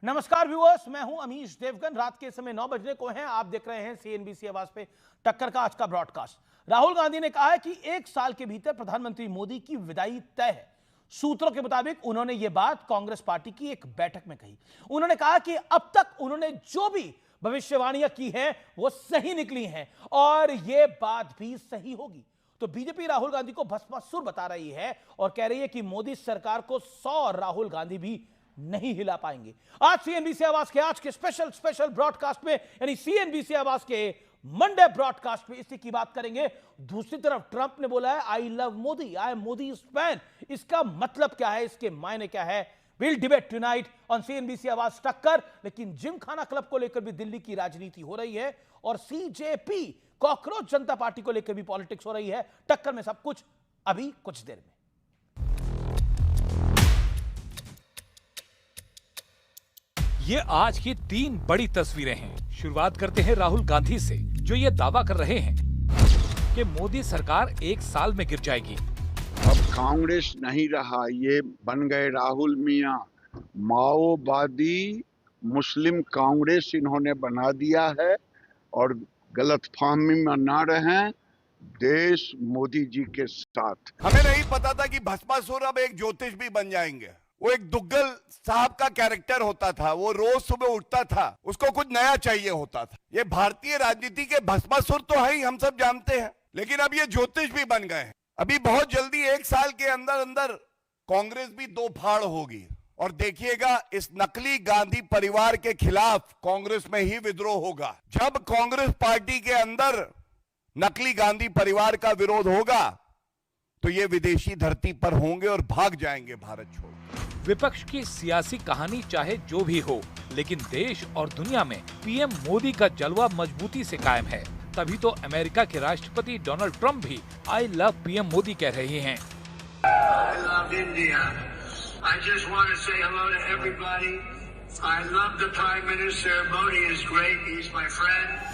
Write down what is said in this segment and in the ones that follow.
नमस्कार व्यूअर्स, मैं हूं अमीश देवगन। रात के समय 9 बजने को हैं। आप देख रहे हैं सीएनबीसी आवाज पे टक्कर का आज का ब्रॉडकास्ट। राहुल गांधी ने कहा है कि 1 साल के भीतर प्रधानमंत्री मोदी की विदाई तय है। सूत्रों के मुताबिक उन्होंने ये बात कांग्रेस पार्टी की एक बैठक में कही। उन्होंने कहा कि अब तक उन्होंने जो भी भविष्यवाणियां की हैं वो सही निकली हैं और ये बात भी सही होगी। तो बीजेपी राहुल गांधी को भस्मासुर बता रही है और कह रही है कि मोदी सरकार को 100 राहुल गांधी भी नहीं हिला पाएंगे। आज सीएनबीसी आवाज के आज के स्पेशल ब्रॉडकास्ट में, यानी सीएनबीसी आवाज के मंडे ब्रॉडकास्ट में इसी की बात करेंगे। दूसरी तरफ ट्रंप ने बोला है I love Modi, I am Modi fan. इसका मतलब क्या है, इसके मायने क्या है? Will debate tonight on CNBC आवाज टक्कर। लेकिन जिम खाना क्लब को लेकर भी दिल्ली की राजनीति हो रही है और सीजेपी कॉकरोच जनता पार्टी को लेकर भी पॉलिटिक्स हो रही है। टक्कर में सब कुछ अभी कुछ देर में। ये आज की 3 बड़ी तस्वीरें हैं। शुरुआत करते हैं राहुल गांधी से, जो ये दावा कर रहे हैं कि मोदी सरकार 1 साल में गिर जाएगी। अब कांग्रेस नहीं रहा, ये बन गए राहुल मियां। माओवादी मुस्लिम कांग्रेस इन्होंने बना दिया है और गलतफहमी में ना रहें, देश मोदी जी के साथ। हमें नहीं पता था कि भस्मासुर अब एक ज्योतिष भी बन जाएंगे। वो एक दुग्गल साहब का कैरेक्टर होता था, वो रोज सुबह उठता था, उसको कुछ नया चाहिए होता था। ये भारतीय राजनीति के भस्मासुर तो है ही, हम सब जानते हैं, लेकिन अब ये ज्योतिष भी बन गए हैं। अभी बहुत जल्दी 1 साल के अंदर अंदर कांग्रेस भी 2 फाड़ होगी और देखिएगा इस नकली गांधी परिवार के खिलाफ कांग्रेस में ही विद्रोह होगा। जब कांग्रेस पार्टी के अंदर नकली गांधी परिवार का विरोध होगा तो ये विदेशी धरती पर होंगे और भाग जाएंगे भारत छोड़। विपक्ष की सियासी कहानी चाहे जो भी हो, लेकिन देश और दुनिया में पीएम मोदी का जलवा मजबूती से कायम है। तभी तो अमेरिका के राष्ट्रपति डोनाल्ड ट्रंप भी आई लव पीएम मोदी कह रहे हैं। I love India. I just want to say hello to everybody. I love the Prime Minister. Modi is great. He's my friend.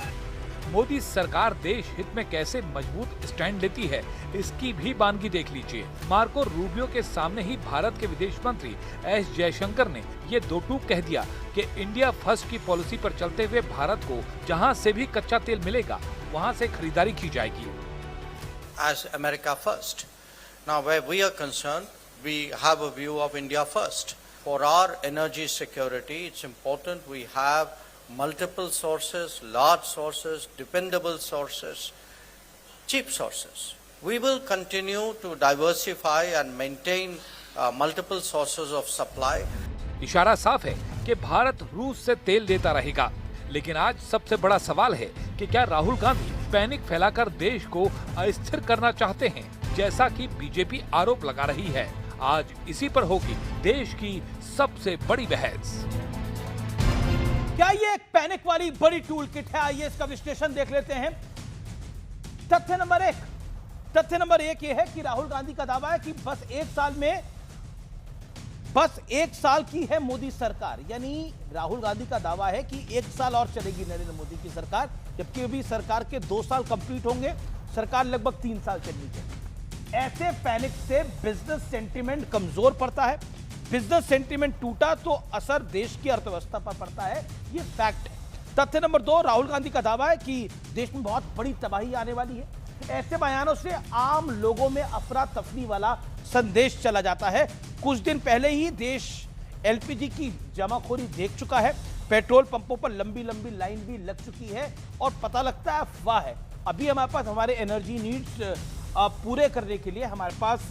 Modi सरकार देश हित में कैसे मजबूत स्टैंड लेती है, इसकी भी बानगी देख लीजिए। मार्को रूबियो के सामने ही भारत के विदेश मंत्री एस जयशंकर ने ये 2 टूक कह दिया कि इंडिया फर्स्ट की पॉलिसी पर चलते हुए भारत को जहां से भी कच्चा तेल मिलेगा वहां से खरीदारी की जाएगी। As America first. Now where we are concerned, we have a view of India first. For our energy security, it's important we have multiple sources, large sources, dependable sources, cheap sources. We will continue to diversify and maintain multiple sources of supply. इशारा साफ है कि भारत रूस से तेल लेता रहेगा। लेकिन आज सबसे बड़ा सवाल है कि क्या राहुल गांधी पैनिक फैलाकर देश को अस्थिर करना चाहते हैं, जैसा कि बीजेपी आरोप लगा रही है। आज इसी पर होगी देश की सबसे बड़ी बहस। क्या ये एक पैनिक वाली बड़ी टूल किट है? आइए इसका विश्लेषण देख लेते हैं। तथ्य नंबर एक ये है कि राहुल गांधी का दावा है कि बस 1 साल की है मोदी सरकार। यानी राहुल गांधी का दावा है कि 1 साल और चलेगी नरेंद्र मोदी की सरकार, जबकि अभी सरकार के 2 साल कंप्लीट होंगे, सरकार लगभग 3 साल चलनी चाहिए। ऐसे पैनिक से बिजनेस सेंटिमेंट कमजोर पड़ता है। बिजनेस सेंटिमेंट टूटा तो असर देश की अर्थव्यवस्था पर पड़ता है, ये फैक्ट है। तथ्य नंबर 2, राहुल गांधी का दावा है कि देश में बहुत बड़ी तबाही आने वाली है। ऐसे बयानों से आम लोगों में अफरा तफरी वाला संदेश चला जाता है। कुछ दिन पहले ही देश एलपीजी की जमाखोरी देख चुका है। पेट्रोल पंपों पर लंबी लंबी लाइन भी लग चुकी है और पता लगता है अफवाह है। अभी हमारे पास हमारे एनर्जी नीड्स पूरे करने के लिए हमारे पास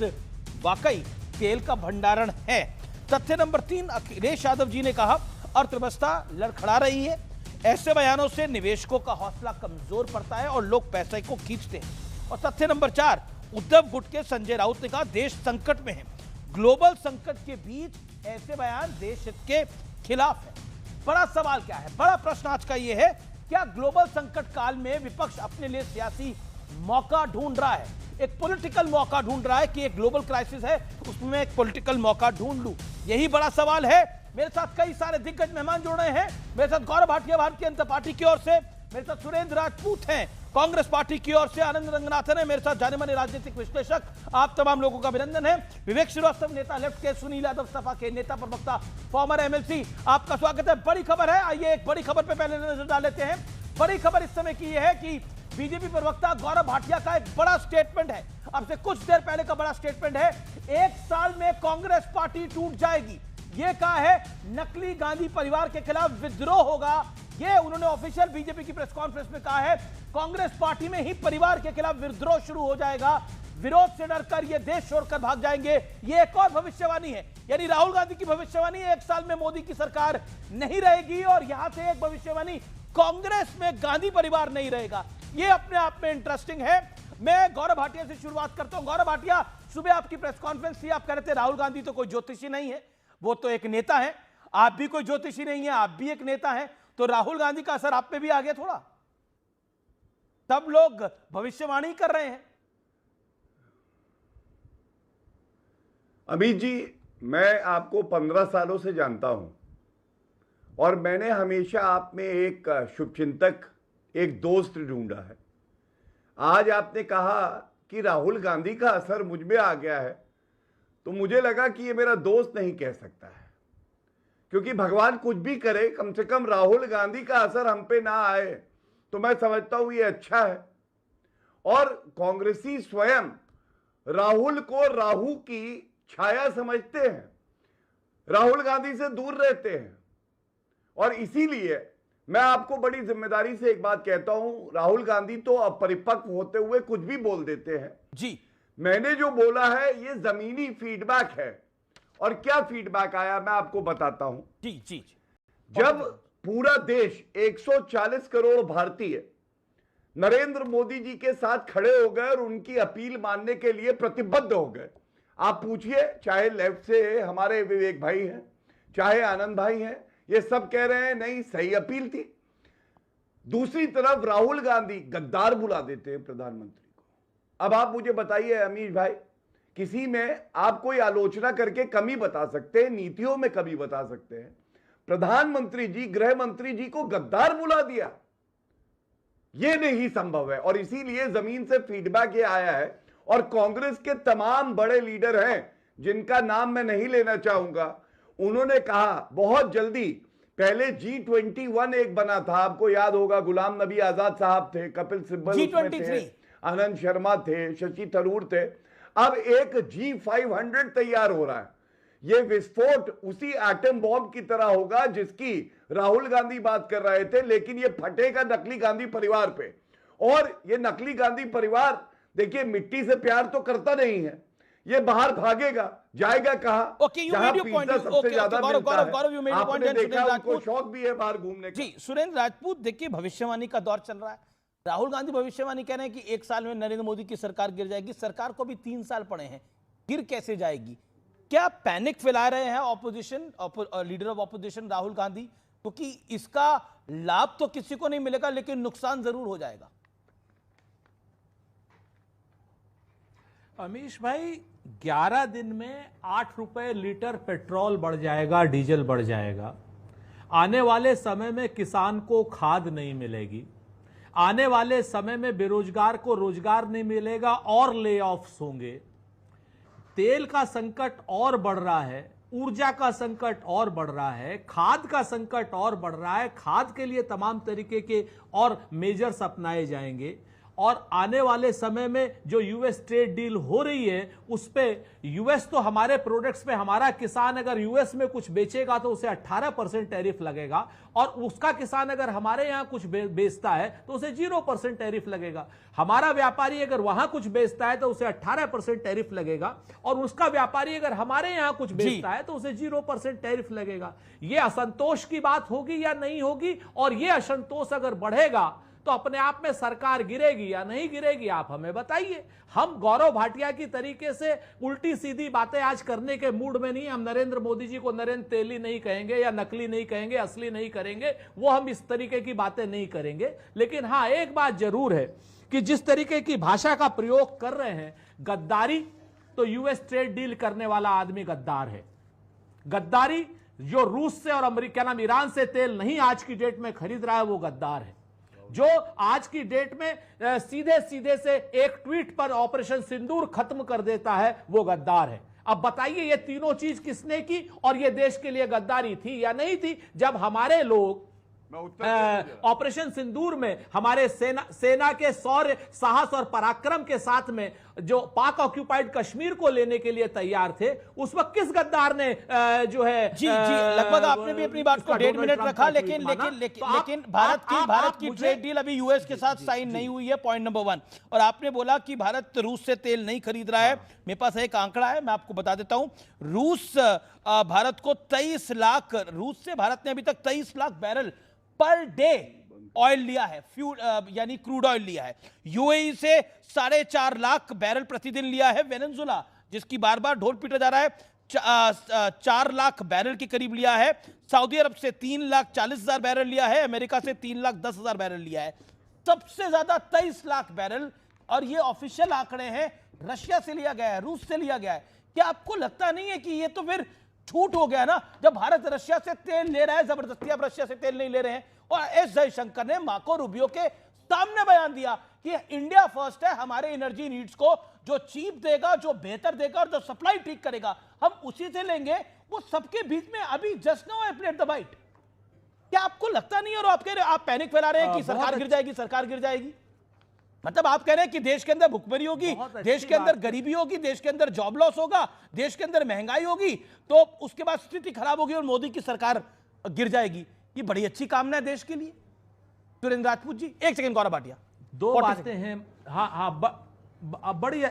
वाकई तेल का भंडारण है। तथ्य नंबर 3, अखिलेश यादव जी ने कहा अर्थव्यवस्था लड़खड़ा रही है। ऐसे बयानों से निवेशकों का हौसला कमजोर पड़ता है और लोग पैसे को खींचते हैं। और तथ्य नंबर 4, उद्धव गुट के संजय राउत ने कहा देश संकट में है। ग्लोबल संकट के बीच ऐसे बयान देश हित के खिलाफ है। बड़ा सवाल क्या है, बड़ा प्रश्न आज का यह है, क्या ग्लोबल संकट काल में विपक्ष अपने लिए सियासी मौका ढूंढ रहा है, एक पॉलिटिकल मौका ढूंढ रहा है कि एक ग्लोबल क्राइसिस है उसमें एक पॉलिटिकल मौका ढूंढ लूं? यही बड़ा सवाल है। मेरे साथ कई सारे दिग्गज मेहमान जुड़ रहे हैं। मेरे साथ गौरव भाटिया भारतीय जनता पार्टी की ओर से, मेरे साथ सुरेंद्र राजपूत हैं कांग्रेस पार्टी की ओर से आनंद रंगनाथन है मेरे साथ, जाने माने राजनीतिक विश्लेषक। आप तमाम लोगों का अभिनंदन है। विवेक श्रीवास्तव नेता लेफ्ट के, सुनील यादव सपा के नेता प्रवक्ता फॉर्मर एमएलसी, आपका स्वागत है। बड़ी खबर है, आइए एक बड़ी खबर पे पहले नजर डाल लेते हैं। बड़ी खबर इस समय की यह है कि बीजेपी प्रवक्ता गौरव भाटिया का एक बड़ा स्टेटमेंट है, अब से कुछ देर पहले का बड़ा स्टेटमेंट है। 1 साल में कांग्रेस पार्टी टूट जाएगी, यह कहा है। नकली गांधी परिवार के खिलाफ विद्रोह होगा, यह उन्होंने ऑफिशियल बीजेपी की प्रेस कॉन्फ्रेंस में कहा है। कांग्रेस पार्टी में ही परिवार के खिलाफ विद्रोह शुरू हो जाएगा, विरोध से डरकर ये देश छोड़कर भाग जाएंगे। ये एक और भविष्यवाणी है, यानी राहुल गांधी की भविष्यवाणी 1 साल में मोदी की सरकार नहीं रहेगी, और यहां से एक भविष्यवाणी कांग्रेस में गांधी परिवार नहीं रहेगा। यह अपने आप में इंटरेस्टिंग है। मैं गौरव भाटिया से शुरुआत करता हूं। गौरव भाटिया, सुबह आपकी प्रेस कॉन्फ्रेंस थी, आप कह रहे थे राहुल गांधी तो कोई ज्योतिषी नहीं है, वो तो एक नेता है। आप भी कोई ज्योतिषी नहीं है, आप भी एक नेता हैं, तो राहुल गांधी का असर आप पे भी आ गया थोड़ा? सब लोग भविष्यवाणी कर रहे हैं। अमित जी, मैं आपको 15 सालों से जानता हूं और मैंने हमेशा आप में एक शुभचिंतक, एक दोस्त ढूंढा है। आज आपने कहा कि राहुल गांधी का असर मुझ में आ गया है, तो मुझे लगा कि ये मेरा दोस्त नहीं कह सकता है, क्योंकि भगवान कुछ भी करे, कम से कम राहुल गांधी का असर हम पे ना आए, तो मैं समझता हूं ये अच्छा है। और कांग्रेसी स्वयं राहुल को राहु की छाया समझते हैं, राहुल गांधी से दूर रहते हैं, और इसीलिए मैं आपको बड़ी जिम्मेदारी से एक बात कहता हूं, राहुल गांधी तो अपरिपक्व होते हुए कुछ भी बोल देते हैं जी। मैंने जो बोला है ये जमीनी फीडबैक है, और क्या फीडबैक आया मैं आपको बताता हूं। जी जी। जब पूरा देश 140 करोड़ भारतीय नरेंद्र मोदी जी के साथ खड़े हो गए और उनकी अपील मानने के लिए प्रतिबद्ध हो गए, आप पूछिए, चाहे लेफ्ट से हमारे विवेक भाई हैं, चाहे आनंद भाई हैं, ये सब कह रहे हैं नहीं सही अपील थी। दूसरी तरफ राहुल गांधी गद्दार बुला देते हैं प्रधानमंत्री को। अब आप मुझे बताइए अमीश भाई, किसी में आप कोई आलोचना करके कमी बता सकते हैं, नीतियों में कमी बता सकते हैं, प्रधानमंत्री जी, गृह मंत्री जी को गद्दार बुला दिया, यह नहीं संभव है। और इसीलिए जमीन से फीडबैक ये आया है, और कांग्रेस के तमाम बड़े लीडर हैं जिनका नाम मैं नहीं लेना चाहूंगा, उन्होंने कहा बहुत जल्दी, पहले G21 एक बना था, आपको याद होगा, गुलाम नबी आजाद साहब थे, कपिल सिब्बल उसमें थे, आनंद शर्मा थे, शशि थरूर थे, अब एक G500 तैयार हो रहा है। यह विस्फोट उसी एटम बॉम्ब की तरह होगा जिसकी राहुल गांधी बात कर रहे थे, लेकिन यह फटेगा नकली गांधी परिवार पे। और यह नकली गांधी परिवार देखिए मिट्टी से प्यार तो करता नहीं है, ये बाहर भागेगा, जाएगा कहां? जहां पिज्जा सबसे ज्यादा मिलता है। आपने देखा उनको शौक भी है बाहर घूमने का। जी सुरेंद्र राजपूत, देखिए भविष्यवाणी का दौर चल रहा है। राहुल गांधी भविष्यवाणी कह रहे हैं कि 1 साल में नरेंद्र मोदी की सरकार गिर जाएगी। सरकार को भी 3 साल पड़े हैं, गिर कैसे जाएगी? क्या पैनिक फैला रहे हैं opposition, leader of opposition Rahul Gandhi? क्योंकि इसका लाभ तो किसी को नहीं मिलेगा, लेकिन नुकसान जरूर हो जाएगा। अमीश भाई, 11 दिन में 8 रुपए लीटर पेट्रोल बढ़ जाएगा, डीजल बढ़ जाएगा। आने वाले समय में किसान को खाद नहीं मिलेगी, आने वाले समय में बेरोजगार को रोजगार नहीं मिलेगा और ले ऑफ्स होंगे। तेल का संकट और बढ़ रहा है, ऊर्जा का संकट और बढ़ रहा है, खाद का संकट और बढ़ रहा है। खाद के लिए तमाम तरीके के और मेजर्स अपनाए जाएंगे, और आने वाले समय में जो यूएस ट्रेड डील हो रही है उस पे यूएस तो हमारे प्रोडक्ट्स पे, हमारा किसान अगर यूएस में कुछ बेचेगा तो उसे 18% टैरिफ लगेगा, और उसका किसान अगर हमारे यहां कुछ बेचता है तो उसे 0% टैरिफ लगेगा। हमारा व्यापारी अगर वहां कुछ बेचता है तो उसे 18% टैरिफ लगेगा, और उसका व्यापारी अगर हमारे यहां कुछ बेचता है तो उसे 0% टैरिफ लगेगा। यह असंतोष की बात होगी या नहीं होगी? और यह असंतोष अगर बढ़ेगा तो अपने आप में सरकार गिरेगी या नहीं गिरेगी, आप हमें बताइए। हम गौरव भाटिया की तरीके से उल्टी सीधी बातें आज करने के मूड में नहीं। हम नरेंद्र मोदी जी को नरेंद्र तेली नहीं कहेंगे, या नकली नहीं कहेंगे, असली नहीं करेंगे, वो हम इस तरीके की बातें नहीं करेंगे। लेकिन हां, एक बात जरूर है कि जिस तरीके की भाषा का प्रयोग कर रहे हैं, गद्दारी, तो यूएस ट्रेड डील करने वाला आदमी गद्दार है। गद्दारी, जो रूस से और अमेरिका नाम ईरान से तेल नहीं आज की डेट में खरीद रहा है, वो गद्दार है। जो आज की डेट में सीधे सीधे से एक ट्वीट पर ऑपरेशन सिंदूर खत्म कर देता है, वो गद्दार है। अब बताइए ये तीनों चीज किसने की और ये देश के लिए गद्दारी थी या नहीं थी? जब हमारे लोग ऑपरेशन सिंदूर में हमारे सेना के शौर्य, साहस और पराक्रम के साथ में जो पाक ऑक्यूपाइड कश्मीर को लेने के लिए तैयार थे, उस वक्त किस गद्दार ने जो है जी लगभग आपने भी अपनी बात को 1.5 मिनट रखा, लेकिन भारत की ट्रेड डील अभी यूएस के साथ साइन नहीं हुई है, पॉइंट नंबर 1। और आपने बोला कि भारत रूस से तेल नहीं खरीद रहा है। मेरे पास एक आंकड़ा है, मैं आपको बता देता हूं। रूस भारत को 23 लाख, रूस से भारत ने अभी तक 23 lakh barrel per day oil लिया है, फ्यूल यानी क्रूड ऑयल लिया है। यूएई से 4.5 लाख बैरल प्रतिदिन लिया है। वेनेजुएला, जिसकी बार बार ढोल पीटा जा रहा है, 4 लाख बैरल के करीब लिया है। सऊदी अरब से 3,40,000 बैरल लिया है। अमेरिका से 3,10,000 बैरल लिया है। सबसे ज्यादा 23 लाख बैरल, और ये ऑफिशियल आंकड़े हैं, रशिया से लिया गया है, रूस से लिया गया है। क्या आपको लगता नहीं है कि ये तो फिर छूट हो गया ना? जब भारत रशिया से तेल ले रहा है, जबरदस्ती आप रशिया से तेल नहीं ले रहे हैं। और एस जयशंकर ने मार्को रूबियो के सामने बयान दिया कि इंडिया फर्स्ट है, हमारे एनर्जी नीड्स को जो चीप देगा, जो बेहतर देगा और जो सप्लाई ठीक करेगा, हम उसी से लेंगे। वो सबके बीच में अभी just now I played the bite. क्या आपको लगता नहीं है? और आप पैनिक फैला रहे हैं कि सरकार गिर जाएगी, सरकार गिर जाएगी। मतलब आप कह रहे हैं कि देश के अंदर भुखमरी होगी, देश के अंदर गरीबी होगी, देश के अंदर जॉब लॉस होगा, देश के अंदर महंगाई होगी, तो उसके बाद स्थिति खराब होगी और मोदी की सरकार गिर जाएगी। ये बड़ी अच्छी कामना है देश के लिए। सुरेंद्र राजपूत जी, एक सेकंड। गौरव भाटिया, 2 बातें हैं। हाँ,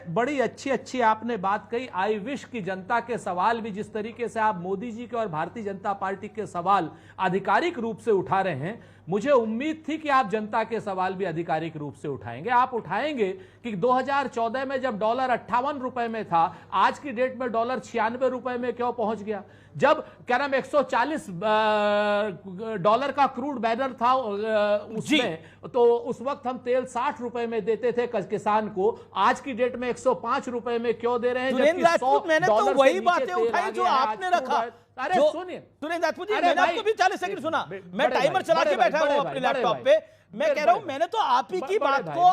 बड़ी अच्छी आपने बात कही। आई विश की जनता के सवाल भी जिस तरीके से आप मोदी जी के और भारतीय जनता पार्टी के सवाल आधिकारिक रूप से उठा रहे हैं, मुझे उम्मीद थी कि आप जनता के सवाल भी आधिकारिक रूप से उठाएंगे। आप उठाएंगे कि 2014 में जब डॉलर 58 रुपए में था, आज की डेट में डॉलर 96 रुपए में क्यों पहुंच गया? जब क्या नाम 140 डॉलर का क्रूड बैरल था उसमें, तो उस वक्त हम तेल 60 रुपए में देते थे किसान को, आज की डेट में 105 रुपए में क्यों दे रहे हैं? मैंने तो वही बातें उठाई जो आपने रखा। अरे सुनिए सुरेंद्र राजपूत जी, मैंने आपको भी 40 सेकंड सुना। मैं टाइमर चला के बैठा हूं अपने लैपटॉप पे। मैं कह रहा हूं, मैंने तो आप ही की बात को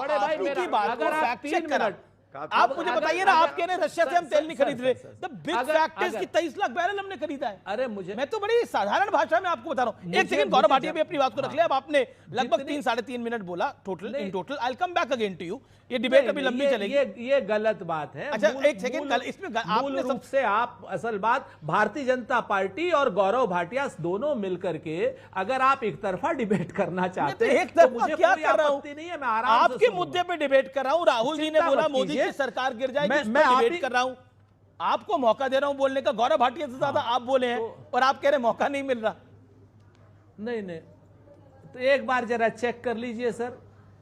फैक्ट चेक करा। आप मुझे बताइए ना, आप कह रहे हैं रशिया से हम तेल नहीं खरीद रहे, द बिग फैक्ट इज कि 23 लाख बैरल हमने खरीदा है। अरे मैं तो बड़ी साधारण भाषा में आपको बता रहा हूं। एक सेकंड, गौरव भाटिया भी अपनी बात को रख लिया। अब आपने लगभग 3-3.5 मिनट बोला total, in total. I will come back again to you. ये डिबेट अभी लंबी चलेगी। ये गलत बात है। अच्छा, एक सेकंड, इसमें मूल रूप से आप असल बात, भारतीय जनता पार्टी और गौरव भाटिया दोनों मिलकर के अगर आप एक तरफा डिबेट करना चाहते हैं तो मुझे कोई आपत्ति नहीं है। मैं आराम से आपके मुद्दे पे डिबेट कर रहा हूं। राहुल जी ने बोला मोदी की सरकार गिर जाएगी, मैं डिबेट कर रहा हूं। आपको मौका दे रहा हूं बोलने का। गौरव भाटिया से ज्यादा आप बोले हैं और आप कह रहे मौका नहीं मिल रहा। नहीं, तो एक बार जरा चेक कर लीजिए सर।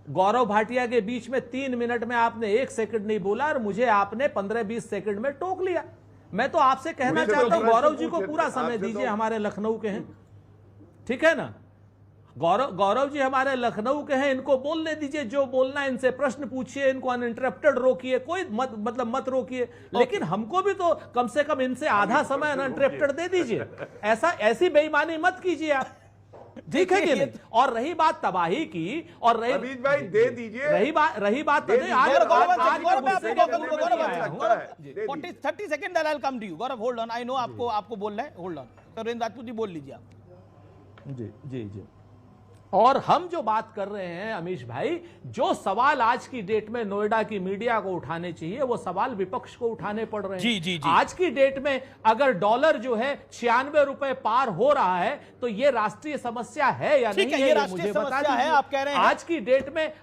गौरव भाटिया के बीच में 3 मिनट में आपने 1 सेकंड नहीं बोला और मुझे आपने 15-20 सेकंड में टोक लिया। मैं तो आपसे कहना चाहता हूं, गौरव जी को पूरा समय दीजिए, हमारे लखनऊ के हैं, ठीक है ना? गौरव जी हमारे लखनऊ के हैं, इनको बोलने दीजिए जो बोलना है। इनसे प्रश्न पूछिए, इनको अनइंटरप्टेड रोकिए, कोई मत रोकिए। लेकिन हमको भी तो कम से कम इनसे आधा समय अनइंटरप्टेड दे दीजिए। ऐसी बेईमानी मत कीजिए आप, ठीक है कि नहीं? और रही बात तबाही की, और रही भाई दे दीजिए, रही बात 30 second I will come to you. Gaurav hold on, I know आपको बोलना है, होल्ड ऑन। सुरेंद्र राजपूत जी बोल लीजिए आप। जी। और हम जो बात कर रहे हैं अमीश भाई, जो सवाल आज की डेट में नोएडा की मीडिया को उठाने चाहिए, वो सवाल विपक्ष को उठाने पड़ रहे हैं। जी। आज की डेट में अगर डॉलर जो है 96 रुपए पार हो रहा है, तो ये राष्ट्रीय समस्या है या नहीं है? ये राष्ट्रीय समस्या है, आप कह रहे हैं आज की डेट में,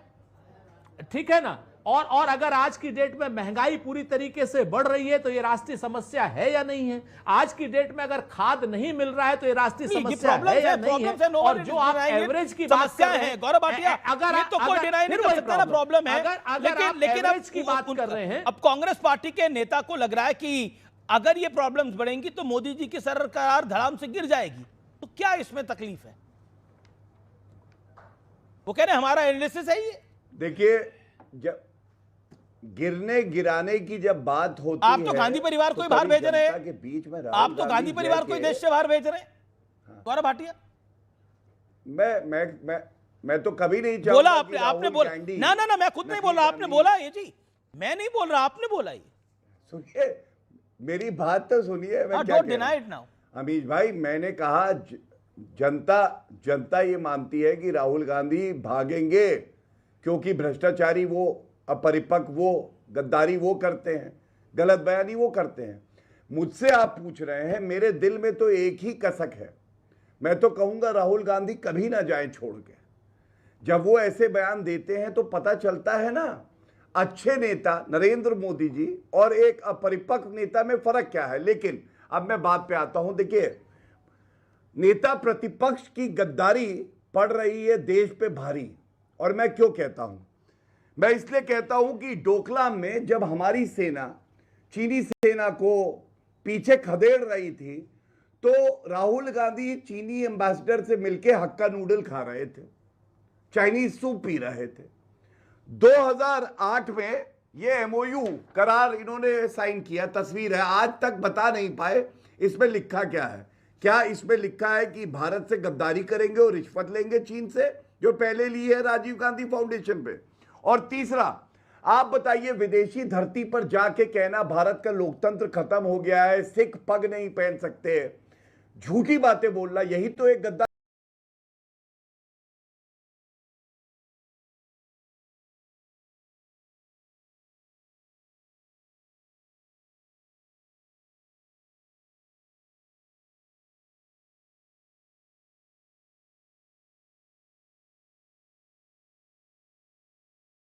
ठीक है ना? और अगर आज की डेट में महंगाई पूरी तरीके से बढ़ रही है, तो ये राष्ट्रीय समस्या है या नहीं है? आज की डेट में अगर खाद नहीं मिल रहा है, तो ये राष्ट्रीय समस्या है या नहीं है? और जो आप एवरेज की बात कर रहे हैं, गौरव भाटिया, अगर ये तो कोई डिनाई नहीं कर सकता ना प्रॉब्लम है। लेकिन एवरेज की बात कर रहे हैं, अब कांग्रेस पार्टी के नेता को लग रहा है कि अगर ये प्रॉब्लम्स बढ़ेंगी तो मोदी जी की सरकार धड़ाम से गिर जाएगी। तो क्या इसमें तकलीफ है? वो कह रहे हैं हमारा एनालिसिस है ये। देखिए, जब गिराने की जब बात होती है, आप तो गांधी परिवार को ही बाहर भेज रहे हैं, के बीच में आप तो गांधी परिवार को देश से बाहर भेज रहे हैं। गौरव भाटिया, मैं तो कभी नहीं बोला चाहूंगा आपने, कि आपने राहुल बोला गांधी, ना ना ना, मैं खुद नहीं बोल रहा, आपने बोला ये जी, मैं नहीं बोल रहा, आपने बोला ये। सुनिए मेरी बात तो सुनिए, मैं क्या डोंट कह रहा डिनाई हूं। It now. अमीश भाई, मैंने कहा जनता ये मानती है कि राहुल गांधी भागेंगे क्योंकि भ्रष्टाचारी वो, अपरिपक्व वो, गद्दारी वो करते हैं, गलत बयानी वो करते हैं। मुझसे आप पूछ रहे हैं, मेरे दिल में तो एक ही कसक है, मैं तो कहूंगा राहुल गांधी कभी ना जाएं छोड़ के। जब वो ऐसे बयान देते हैं तो पता चलता है ना, अच्छे नेता नरेंद्र मोदी जी और एक अपरिपक्व नेता में फर्क क्या है। लेकिन अब मैं बात पे आता हूं। देखिए, नेता प्रतिपक्ष की गद्दारी पड़ रही है देश पे भारी, और मैं क्यों कहता हूं, मैं इसलिए कहता हूं कि डोकलाम में जब हमारी सेना चीनी सेना को पीछे खदेड़ रही थी तो राहुल गांधी चीनी एम्बेसडर से मिलकर हक्का नूडल खा रहे थे, चाइनीज सूप पी रहे थे। 2008 में ये एमओयू करार इन्होंने साइन किया, तस्वीर है, आज तक बता नहीं पाए इसमें लिखा क्या है। क्या इसमें लिखा है कि भारत से गद्दारी करेंगे और रिश्वत लेंगे चीन से, जो पहले ली है राजीव गांधी फाउंडेशन पे। और तीसरा, आप बताइए, विदेशी धरती पर जाके कहना भारत का लोकतंत्र खत्म हो गया है, सिख पग नहीं पहन सकते, झूठी बातें बोलना, यही तो एक गद्दार